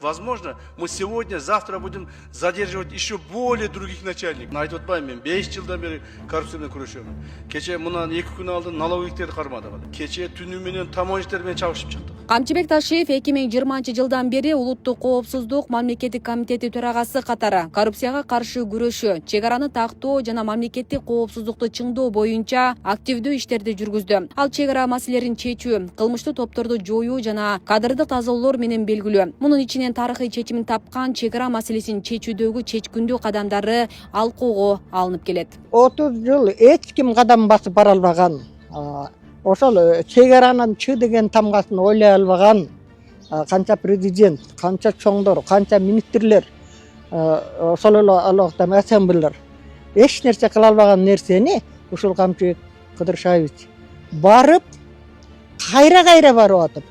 Возможно, мы сегодня, завтра будем задерживать еще более других начальников. Айтып атпаймын мен 5 жылдан бeri коррупциямен күрөшөмүн. Кече мынан 2 күн алдын налоговиктерди кармадык. Кече түнү менен таможниктер менен чабышып чыктык. Камчыбек Ташиев 2020 жылдан бери Улуттук коопсуздук мамлекеттик комитети төрагасы катары коррупцияга каршы күрөшүү, чек араны тактоо жана мамлекеттик коопсуздукту чыңдоо боюнча активдүү иштерди жүргүздү. Ал чек ара маселелерин чечүү, кылмыштуу топторду жоюу жана кадрдык тазалоолор менен белгилүү. Мунун ичинен тарыхый чечимин тапкан чек ара маселесин чечүүдөгү чечкиндүү кадамдары алкоого алынып келет. 30 жыл эч ким кадам басып бара албаган. Ошол чек аранын чы деген тамгасын ойлой албаган канча президент, канча чоңдор, канча министрлер, ошол эле алактан ассамблеялар эч нерсе кыла албаган нерсени ушул Камчыбек Кыдыршаевич барып кайра барып атып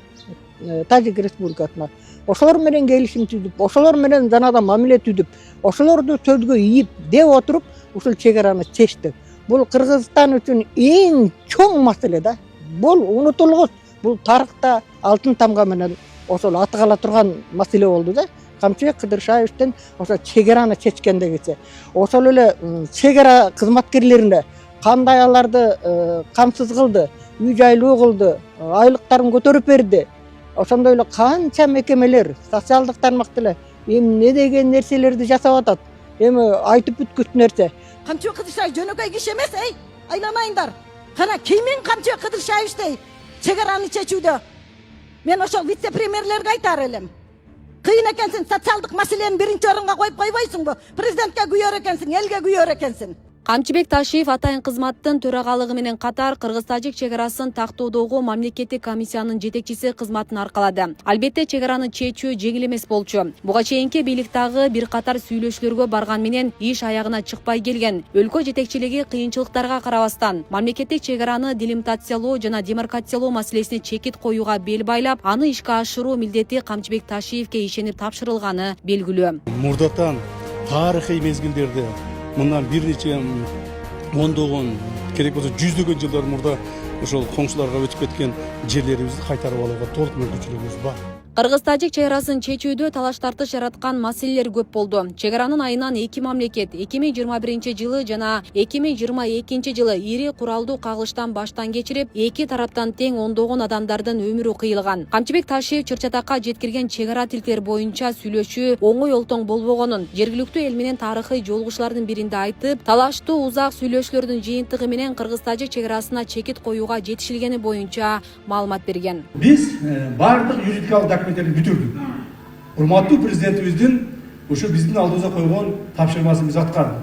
Тажик Республикасына ошолор менен келишим түзүп, ошолор менен жанагыдай мамиле түзүп, ошолорду сөзгө ийип деп отуруп ушул чек араны чечти. Бул Кыргызстан үчүн эң чоң маселе да. Бул унутулгус, бул тарыхта алтын тамга менен ошол атыгала турган маселе болду да. Камчыбек Кыдыршаевичтен ошо чек араны чечкендегиче. Ошол эле чек ара кызматкерлерине кандай аларды камсыз кылды, үй жайлуу кылды, айлыктарын көтөрүп берди. Ошондой эле канча мекемелер, социалдык тармак деле эмне деген нерселерди жасап атат. Эми айтып бүткүс нерсе. Камчыбек Кыдыршаевич жөнөкөй киши эмес, айланайындар. Кана кийин Камчыбек Кыдыршаевичтей чек араны чечүүдө мен ошол вице-премьерлерге айтар элем. Кыйын экенсиң, социалдык маселени биринчи орунга коюп койбойсуңбу? Президентке күйөр экенсиң, элге күйөр экенсиң. Камчыбек Ташиев атайын кызматтын төрагалыгы менен катар Кыргыз-Тажик чек арасын тактоодогу мамлекеттик комиссиянын жетекчиси кызматын аркалады. Албетте чек араны чечүү жеңил эмес болчу. Буга чейинки бийликтагы бир катар сүйлөшүүлөргө барган менен иш аягына чыкпай келген. Өлкө жетекчилиги кыйынчылыктарга карабастан мамлекеттик чек араны делимитациялоо жана демаркациялоо маселесине чекит коюуга бел байлап, аны ишке ашыруу милдети Камчыбек Ташиевке ишенип тапшырылганы белгилүү. Мурдатан тарыхый мезгилдерде мындан бир нече ондогон, керек болсо жүздөгөн жылдар мурда ошол коңшуларга өтүп кеткен жерлерибизди кайтарып алууга толук мүмкүнчүлүгүбүз бар. Кыргыз-Тажик чек арасын чечүүдө талаш тартыш жараткан маселелер көп болду. Чек аранын айынан 2 мамлекет 2021 жылы жана 2022 жылы ири куралдуу кагылыштан баштан кечирип, эки тараптан тең ондогон адамдардын өмүрү кыйылган. Камчыбек Ташиев чыр-чатакка жеткирген чек ара тилктер боюнча сүйлөшүү оңой олтоң болбогонун, жергиликтүү эл менен тарыхый жолугушуулардын биринде айтып, талаштуу узак сүйлөшүүлөрдүн жыйынтыгы менен Кыргыз-Тажик чек арасына чекит коюуга жетишилгени боюнча маалымат берген. Биз бардык юридикалык документтерди бүтүрдүк. Урматтуу президентибиздин ушу биздин алдыбызга койгон тапшырмасын биз аткардык.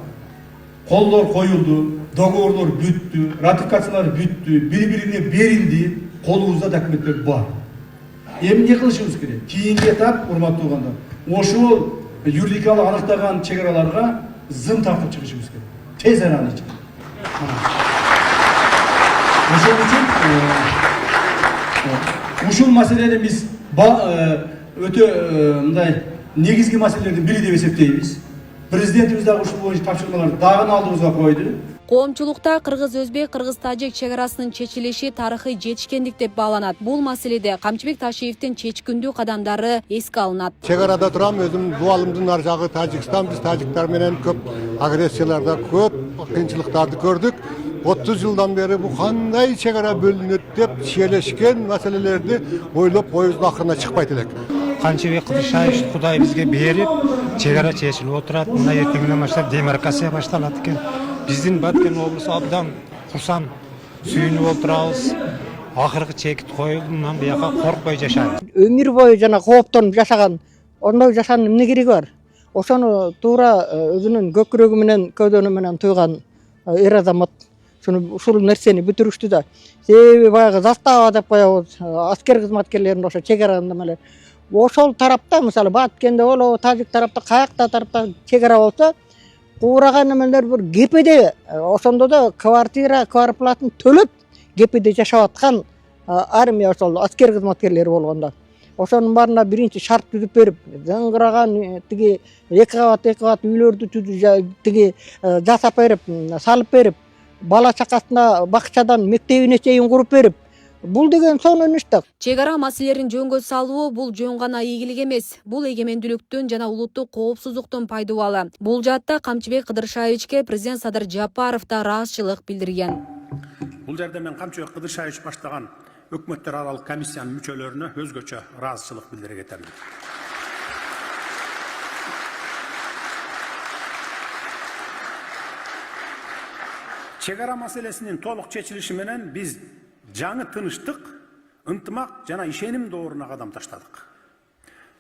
Колдор коюлду, договорлор бүттү, ратификациялар бүттү, бири-бирине берилди, колубузда документтер бар. Эми эмне кылышыбыз керек? Кийинки этап, урматтуу угандар, ошол юридикалык аныктаган чек араларга зым тартып чыгышыбыз керек. Тез араны ичинде. Ошол үчүн ушул маселени биз өтө мындай негизги маселелердин бири деп эсептейбиз. Президентибиз дагы ушул боюнча тапшырмаларды дагы алдыбызга койду. Коомчулукта Кыргыз-Өзбек, Кыргыз-Тажик чек арасынын чечилиши тарыхый жетишкендик деп бааланат. Бул маселеде Камчыбек Ташиевдин чечкиндүү кадамдары эске алынат. Чек арада турам, өзүм дубалымдын ар жагы Тажикстан, биз тажиктар менен көп агрессияларда, көп кыйынчылыктарды көрдүк. 30 жылдан бери бу кандай чек ара бөлүнөт деп шиелешкен маселелерди ойлоп боюбуздун акырына чыкпайт элек. Камчыбек Кыдыршаевич Кудай бизге берип, чек ара чечилип отурат. Мына эртеңден баштап демаркация башталат экен. Биздин Баткен облусу абдан курсан, сүйүнүп отурабыз. Акыркы чекит коюлгандан бияка коркпой жашайбыз. Өмүр бою жана кооптонуп жашаган, ондой жашаанын эмне кереги бар? Ошону туура өзүнүн көкүрөгү менен, көдөнү менен туйган эр азамат ушул нерсени бүтүрүштү да. Себеби баягы застава деп коебуз, аскер кызматкерлерин ошо чек араны эле. Ошол тарапта, мисалы Баткенде болобу, Тажик тарапта, каякта тарапта чек ара болсо, куураган эмелер бир ГПД, ошондо да квартира, квартплатын төлөп ГПД жашап аткан армия ошол аскер кызматкерлери болгондо. Ошонун баарына биринчи шарт түзүп берип, зыңгыраган тиги 2 кабат үйлөрдү түзүп, тиги жасап берип, салып берип, бала чакасына бакчадан мектебине чейин куруп берип, Бул деген сонун иш да. Чек ара маселелерин жөнгө салуу бул жөн гана ийгилик эмес. Бул эгемендүүлүктүн жана улуттук коопсуздуктун пайдубалы. Бул жаатта Камчыбек Кыдыршаевичке президент Садыр Жапаров да ыраазычылык билдирген. Бул жерде мен Камчыбек Кыдыршаевич баштаган өкмөттөр аралык комиссиянын мүчөлөрүнө өзгөчө ыраазычылык билдире кетем. Чек ара маселесинин толук чечилиши менен биз жаңы тынычтык, ынтымак жана ишеним дооруна кадам таштадык.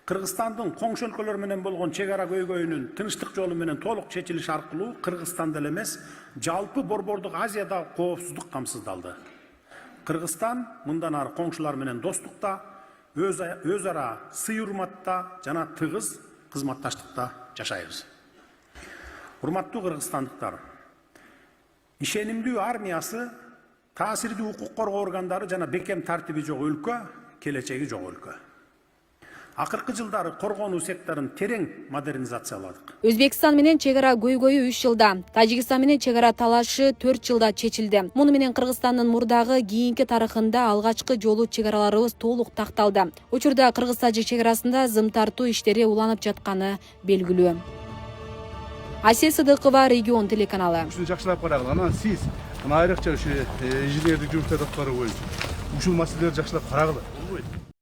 Кыргызстандын коңшу өлкөлөр менен болгон чек ара көйгөйүнүн тынычтык жолу менен толук чечилиши аркылуу Кыргызстанда эле эмес, жалпы Борбордук Азияда коопсуздук камсыздалды. Кыргызстан мындан ары коңшулар менен достукта, өз ара сый урматта жана тыгыз кызматташтыкта жашайбыз. Урматтуу кыргызстандыктар, ишенимдүү армиясы, таасирдүү укук коргоо органдары жана бекем тартиби жок өлкө, келечеги жок өлкө. Акыркы жылдары коргонуу секторун терең модернизацияладык. Өзбекстан менен чек ара көйгөйү 3 жылда, Тажикстан менен чек ара талашы 4 жылда чечилди. Муну менен Кыргызстандын мурдагы кийинки тарыхында алгачкы жолу чек араларыбыз толук такталды. Учурда Кыргыз-Тажик чек арасында зым тартуу иштери уланып жатканы белгилүү. Асия Сыдыкова, Регион телеканалы. Ушуну жакшылап карагыла. Анан сиз айрыкча ушу инженердик жумуштарды аткаруу боюнча ушул маселелерди жакшылап карагыла.